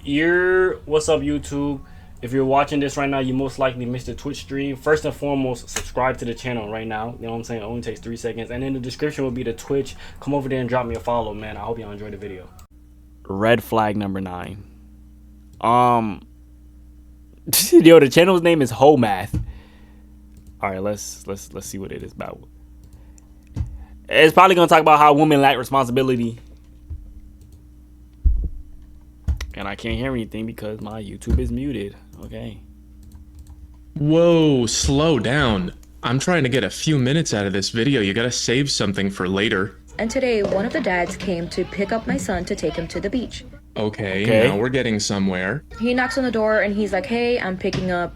What's up, YouTube? If you're watching this right now, you most likely missed the Twitch stream. First and foremost, subscribe to the channel right now. You know what I'm saying? It only takes 3 seconds. And in the description will be the Twitch. Come over there and drop me a follow, man. I hope y'all enjoyed the video. Red flag number 9. Yo, the channel's name is Ho Math. All right, let's see what it is about. It's probably gonna talk about how women lack responsibility. And I can't hear anything because my YouTube is muted. Okay. Whoa, slow down. I'm trying to get a few minutes out of this video. You gotta save something for later. And today, one of the dads came to pick up my son to take him to the beach. Okay, Okay. now we're getting somewhere. He knocks on the door and he's like, hey, I'm picking up,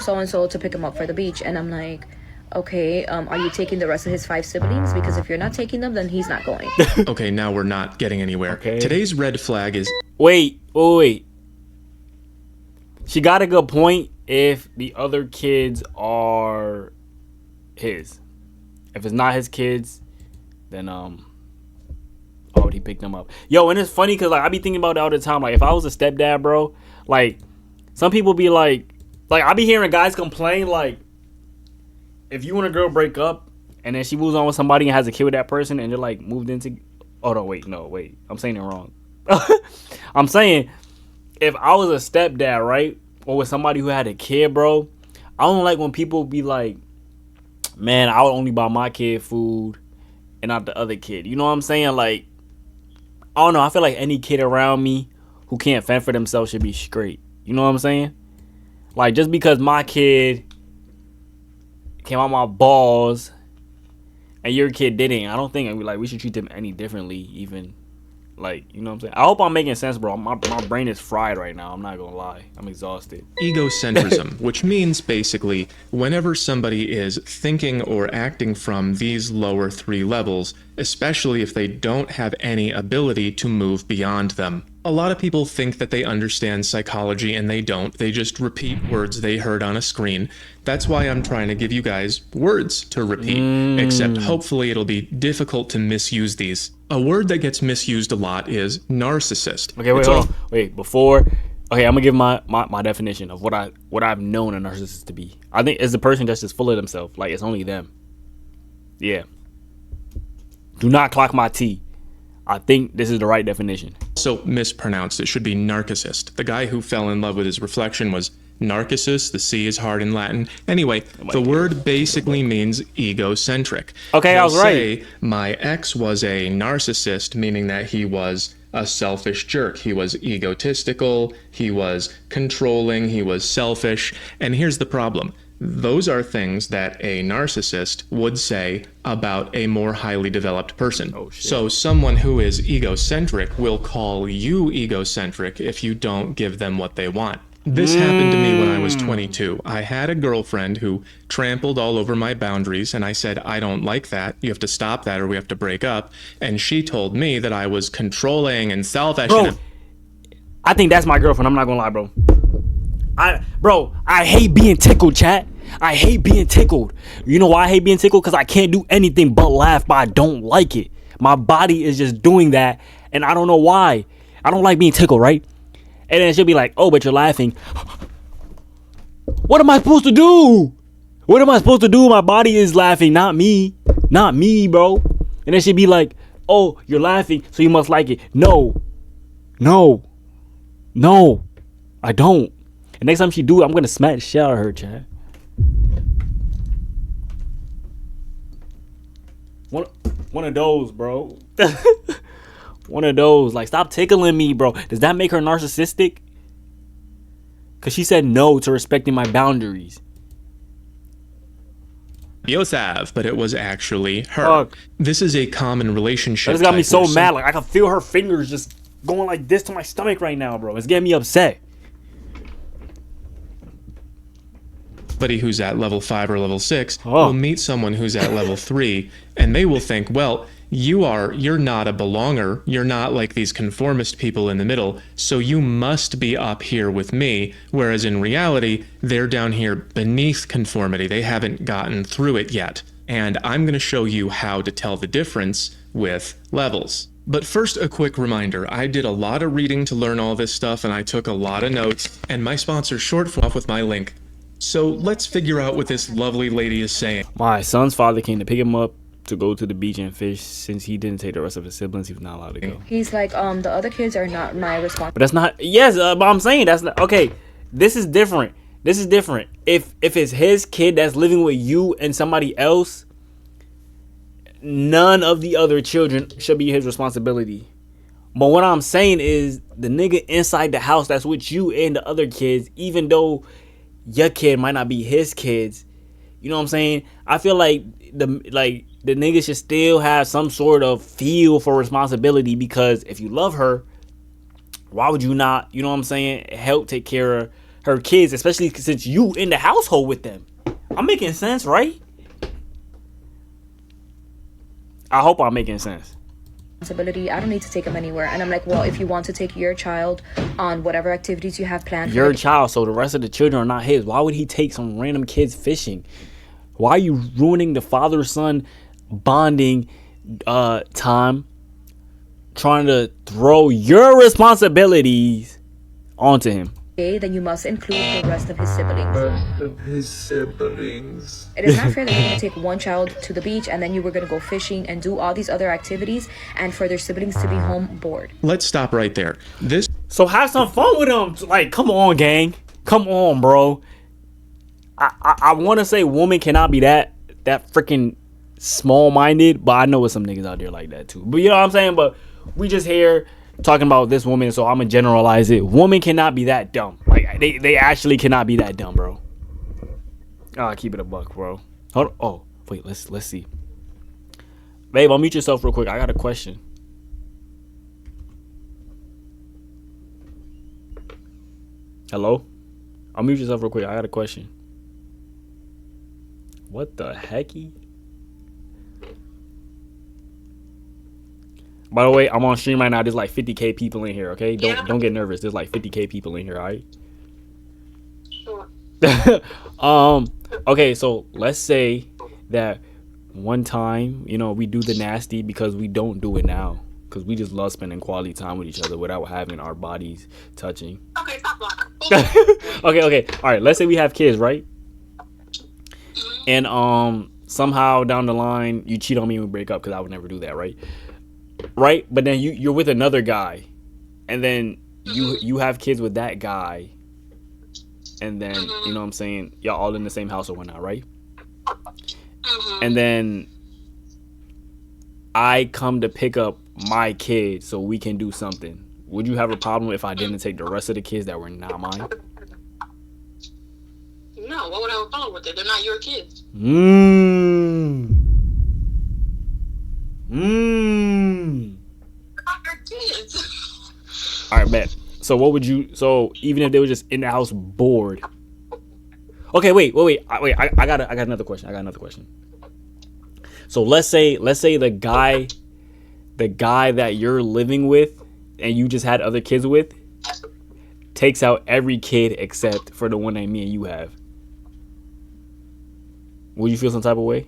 so-and-so to pick him up for the beach. And I'm like, okay, are you taking the rest of his 5 siblings? Because if you're not taking them, then he's not going. Okay, now we're not getting anywhere. Okay. Today's red flag is Wait. She got a good point if the other kids are his. If it's not his kids, then why would he pick them up? Yo, and it's funny because I be thinking about it all the time. Like, if I was a stepdad, bro, like, some people be like I be hearing guys complain, like, if you and a girl break up and then she moves on with somebody and has a kid with that person and they're like moved into, no, wait, I'm saying it wrong. I'm saying, if I was a stepdad, right, or with somebody who had a kid, bro, I don't like when people be like, man, I would only buy my kid food and not the other kid. You know what I'm saying? Like, I don't know. I feel like any kid around me who can't fend for themselves should be straight. You know what I'm saying? Like, just because my kid came out my balls and your kid didn't, I don't think we should treat them any differently, even. Like, you know what I'm saying? I hope I'm making sense, bro. My brain is fried right now. I'm not gonna lie. I'm exhausted. egocentrism, which means basically whenever somebody is thinking or acting from these lower 3 levels, especially if they don't have any ability to move beyond them. A lot of people think that they understand psychology and they don't. They just repeat words they heard on a screen. That's why I'm trying to give you guys words to repeat, except hopefully it'll be difficult to misuse these. A word that gets misused a lot is narcissist. Okay, wait, hold on. Wait, okay, I'm gonna give my definition of what I've known a narcissist to be. I think it's the person that's just full of themselves. Like, it's only them. Yeah. Do not clock my T. I think this is the right definition. So mispronounced. It should be narcissist. The guy who fell in love with his reflection was Narcissus. The C is hard in Latin. Anyway, the word basically means egocentric. Okay, I was right. Say, my ex was a narcissist, meaning that he was a selfish jerk. He was egotistical, he was controlling, he was selfish. And here's the problem. Those are things that a narcissist would say about a more highly developed person. Oh, shit. So someone who is egocentric will call you egocentric if you don't give them what they want. This happened to me when I was 22. I had a girlfriend who trampled all over my boundaries, and I said, I don't like that. You have to stop that or we have to break up. And she told me that I was controlling and selfish. Bro, I think that's my girlfriend. I'm not gonna lie, bro. I hate being tickled, chat. I hate being tickled. You know why I hate being tickled? Because I can't do anything but laugh, but I don't like it. My body is just doing that, and I don't know why. I don't like being tickled, right? And then she'll be like, oh, but you're laughing. What am I supposed to do? What am I supposed to do? My body is laughing, not me. Not me, bro. And then she'll be like, oh, you're laughing, so you must like it. No, I don't. And next time she do it, I'm gonna smack the shit out of her, chat. One of those, bro. One of those. Like, stop tickling me, bro. Does that make her narcissistic? Because she said no to respecting my boundaries. Yosef, but it was actually her. Fuck. This is a common relationship. That just got me type so where mad. Like, I can feel her fingers just going like this to my stomach right now, bro. It's getting me upset. Somebody who's at level 5 or level 6 will meet someone who's at level 3, and they will think, well, you're not a belonger. You're not like these conformist people in the middle, so you must be up here with me. Whereas in reality, they're down here beneath conformity. They haven't gotten through it yet. And I'm going to show you how to tell the difference with levels. But first, a quick reminder. I did a lot of reading to learn all this stuff, and I took a lot of notes, and my sponsor Shortform off with my link. So let's figure out what this lovely lady is saying. My son's father came to pick him up to go to the beach and fish. Since he didn't take the rest of his siblings, he was not allowed to go. He's like, the other kids are not my responsibility. But that's not. Yes, but I'm saying that's not okay. This is different. This is different. If it's his kid that's living with you and somebody else, none of the other children should be his responsibility. But what I'm saying is the nigga inside the house that's with you and the other kids, even though your kid might not be his kids, you know what I'm saying? I feel like the nigga should still have some sort of feel for responsibility, because if you love her, why would you not, you know what I'm saying, help take care of her kids, especially since you in the household with them? I'm making sense, right? I hope I'm making sense. I don't need to take him anywhere. And I'm like, well, if you want to take your child on whatever activities you have planned, your child, so the rest of the children are not his. Why would he take some random kids fishing? Why are you ruining the father-son bonding time, trying to throw your responsibilities onto him? then you must include the rest of his siblings. It is not fair that you're going to take one child to the beach and then you were going to go fishing and do all these other activities and for their siblings to be home bored. Let's stop right there. So have some fun with them. Like, come on, gang. Come on, bro. I want to say woman cannot be that freaking small-minded, but I know there's some niggas out there like that too. But you know what I'm saying? But we just here talking about this woman, so I'm gonna generalize it. Woman cannot be that dumb. Like they actually cannot be that dumb, bro. Keep it a buck, bro. Hold on. Oh, wait, let's see. Babe, unmute yourself real quick. I got a question. Hello? Unmute yourself real quick. I got a question. What the hecky? By the way, I'm on stream right now. There's like 50K people in here, okay? Don't get nervous. There's like 50K people in here, all right? Sure. Okay, so let's say that one time, you know, we do the nasty because we don't do it now. Because we just love spending quality time with each other without having our bodies touching. Okay, stop blocking. Okay. All right, let's say we have kids, right? And somehow down the line, you cheat on me and we break up, because I would never do that, right? Right, but then you're with another guy, and then you have kids with that guy, and then you know what I'm saying, y'all all in the same house or whatnot, right? And then I come to pick up my kid so we can do something. Would you have a problem if I didn't take the rest of the kids that were not mine? No, what would I have a problem with it? They're not your kids. Not your kids. All right, bet. So what would you? So even if they were just in the house bored. Okay, wait. I got another question. So let's say the guy that you're living with and you just had other kids with takes out every kid except for the one that me and you have. Would you feel some type of way?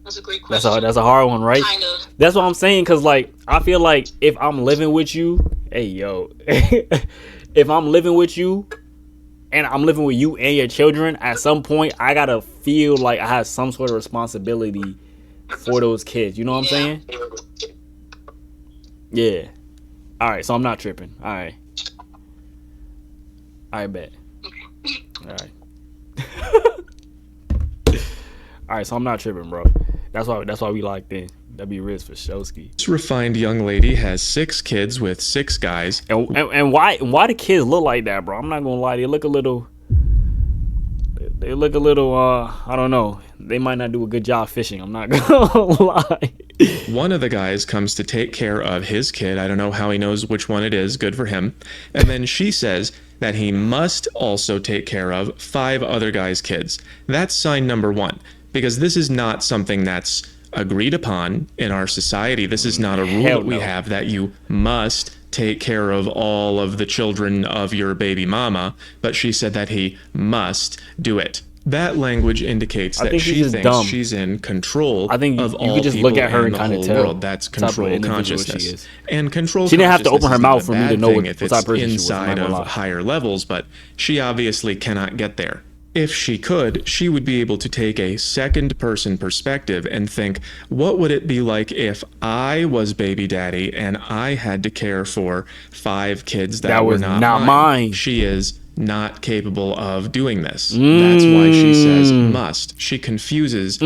That's a great question. That's a hard one, right? Kind of. That's what I'm saying, because like I feel like if I'm living with you, hey yo, if I'm living with you and I'm living with you and your children, at some point I gotta feel like I have some sort of responsibility for those kids. You know what I'm saying? Yeah. All right, so I'm not tripping. All right. I bet. All right. All right, so I'm not tripping, bro. That's why we locked in. That'd be Riz for Showski. This refined young lady has 6 kids with 6 guys. And why the kids look like that, bro? I'm not gonna lie. They look a little. I don't know. They might not do a good job fishing. I'm not gonna lie. One of the guys comes to take care of his kid. I don't know how he knows which one it is. Good for him. And then she says that he must also take care of 5 other guys' kids. That's sign number 1. Because this is not something that's agreed upon in our society. This is not a rule that we have that you must take care of all of the children of your baby mama. But she said that he must do it. That language indicates I that think she's she just thinks dumb. she's in control I think of you all could just people look at her and the kinda whole tell world. That's what type of control individual she consciousness. is. And control She didn't have to open her consciousness mouth isn't for a me to bad know thing what if type it's of person she was. I'm not inside gonna of lie. higher levels, but she obviously cannot get there. If she could, she would be able to take a second person perspective and think, what would it be like if I was baby daddy and I had to care for 5 kids that were was not not mine. She is not capable of doing this. That's why she says must. She confuses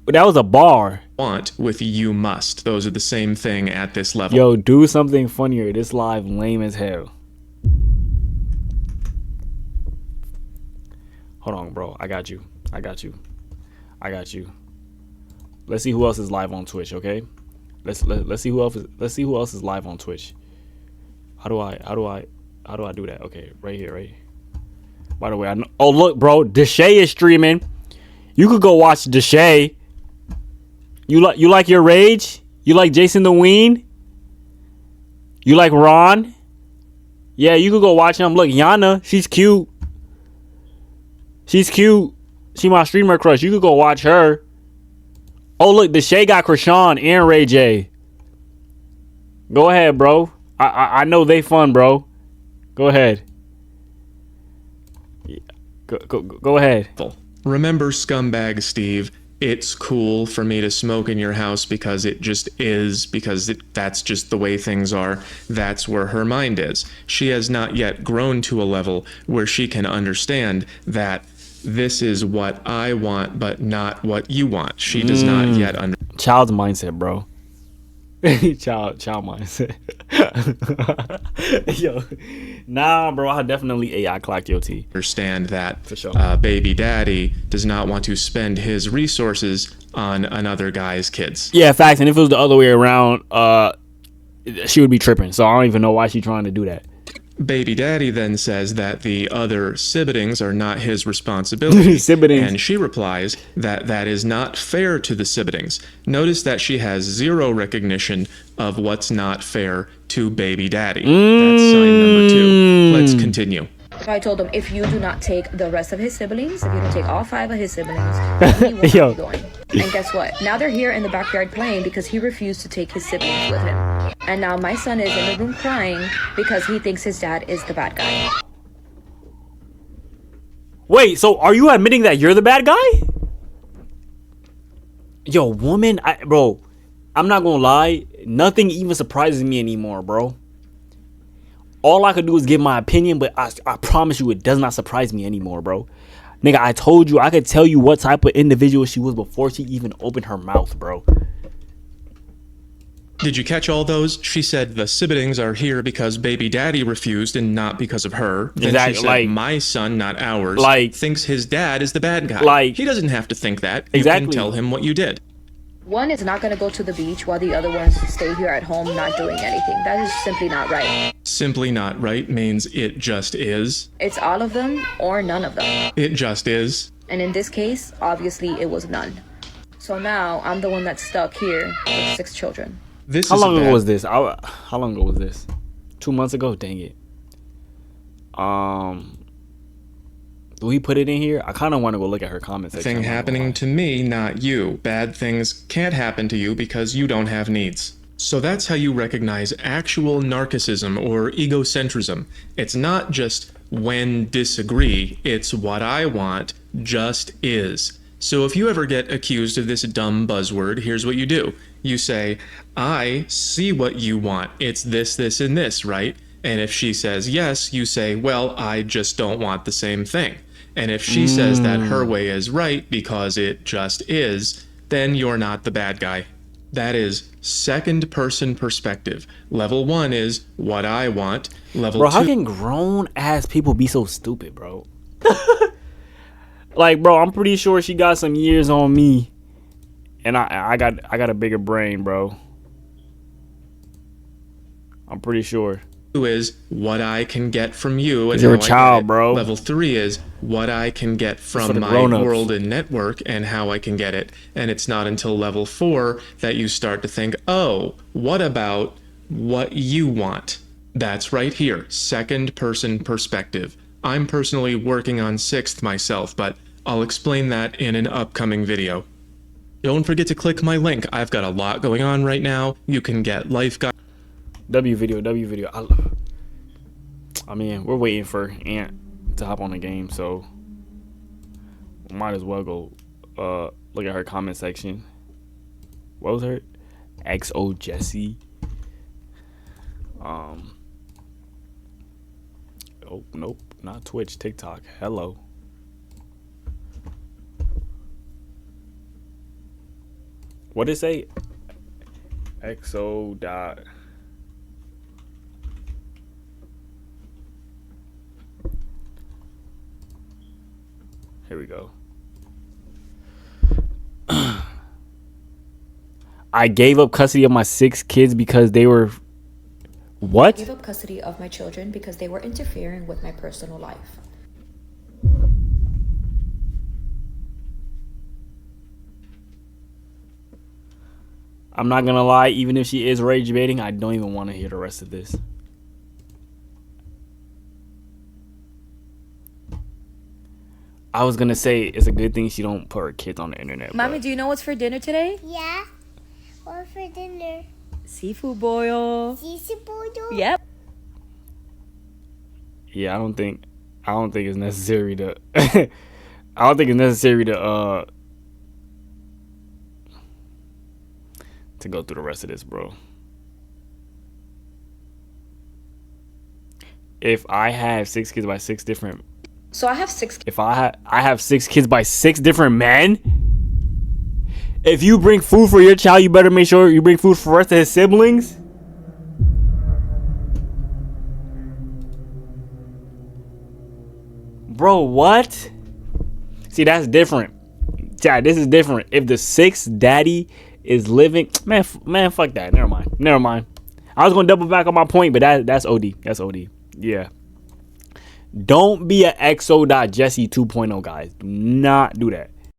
That was a bar. want with you must. Those are the same thing at this level. Yo, do something funnier. This live lame as hell. Hold on, bro. I got you. Let's see who else is live on Twitch, okay? Let's see who else is live on Twitch. How do I do that? Okay, right here. By the way, oh look, bro, Deshay is streaming. You could go watch Deshay. You like your rage? You like Jason the Ween? You like Ron? Yeah, you could go watch him. Look, Yana, she's cute. She my streamer crush. You could go watch her. Oh look, Deshay got Krishan and Ray J. Go ahead, bro. I know they fun, bro. Go ahead. Go ahead. Remember, scumbag Steve, it's cool for me to smoke in your house because it just is, because that's just the way things are. That's where her mind is. She has not yet grown to a level where she can understand that this is what I want, but not what you want. She does not yet understand. Child's mindset, bro. child mindset. Yo, nah, bro. I definitely AI clocked your T. Understand that For sure. baby daddy does not want to spend his resources on another guy's kids. Yeah, facts. And if it was the other way around, she would be tripping. So I don't even know why she's trying to do that. Baby daddy then says that the other siblings are not his responsibility. Siblings. And she replies that that is not fair to the siblings. Notice that she has zero recognition of what's not fair to baby daddy. That's sign number 2. Let's continue. So I told him, if you do not take the rest of his siblings, if you don't take all 5 of his siblings, then he won't Yo. be going. And guess what? Now they're here in the backyard playing because he refused to take his siblings with him. And now my son is in the room crying because he thinks his dad is the bad guy. Wait, so are you admitting that you're the bad guy? Yo, woman, bro, I'm not gonna lie. Nothing even surprises me anymore, bro. All I could do is give my opinion, but I promise you it does not surprise me anymore, bro. Nigga, I told you, I could tell you what type of individual she was before she even opened her mouth, bro. Did you catch all those? She said the siblings are here because baby daddy refused and not because of her. Then Exactly, she said like- my son, not ours, like- thinks his dad is the bad guy. Like- he doesn't have to think that. You Exactly. can tell him what you did. One is not going to go to the beach while the other ones stay here at home not doing anything. That is simply not right. Simply not right means it just is. It's all of them or none of them. It just is. And in this case, obviously it was none. So now I'm the one that's stuck here with 6 children. This How is long a ago bad was this? How long ago was this? 2 months ago? Dang it. Do we put it in here? I kind of want to go look at her comment section. thing I'm not gonna happening lie. to me, not you. Bad things can't happen to you because you don't have needs. So that's how you recognize actual narcissism or egocentrism. It's not just when disagree, it's what I want just is. So if you ever get accused of this dumb buzzword, here's what you do. You say, I see what you want. It's this, this, and this, right? And if she says yes, you say, well, I just don't want the same thing. And if she says that her way is right because it just is, then you're not the bad guy. That is second person perspective. Level 1 is what I want. Level Bro, 2 how can grown ass people be so stupid, bro? Like, bro, I'm pretty sure she got some years on me, and I got a bigger brain, bro. I'm pretty sure. is what I can get from you and You're a how I child, get it. bro. Level 3 is what I can get for from the my grown-ups. world and network and how I can get it. And it's not until level 4 that you start to think, oh, what about what you want? That's right here, second person perspective. I'm personally working on 6th myself, but I'll explain that in an upcoming video. Don't forget to click my link. I've got a lot going on right now. You can get life guide. W video. I mean, we're waiting for Ant to hop on the game, so we might as well go look at her comment section. What was her? XO Jessie. Oh nope, not Twitch, TikTok. Hello. What did it say? XO dot. Here we go. I gave up custody of my 6 kids because they were. I What? gave up custody of my children because they were interfering with my personal life. I'm not gonna lie, even if she is rage baiting, I don't even want to hear the rest of this. I was gonna say it's a good thing she don't put her kids on the internet. Mommy, but do you know what's for dinner today? Yeah. What for dinner? Seafood boil. Seafood boil? Yep. yeah, I don't think it's necessary to. I don't think it's necessary to go through the rest of this, bro. If I have 6 kids by 6 different. So I have 6 If I have 6 kids by 6 different men. If you bring food for your child, you better make sure you bring food for the rest of his siblings. Bro, what? See, that's different. Yeah, this is different. If the 6th daddy is living, man, fuck that. Never mind. I was gonna double back on my point, but that's OD. That's OD. Yeah. Don't be an XO.Jesse 2.0, guys. Do not do that.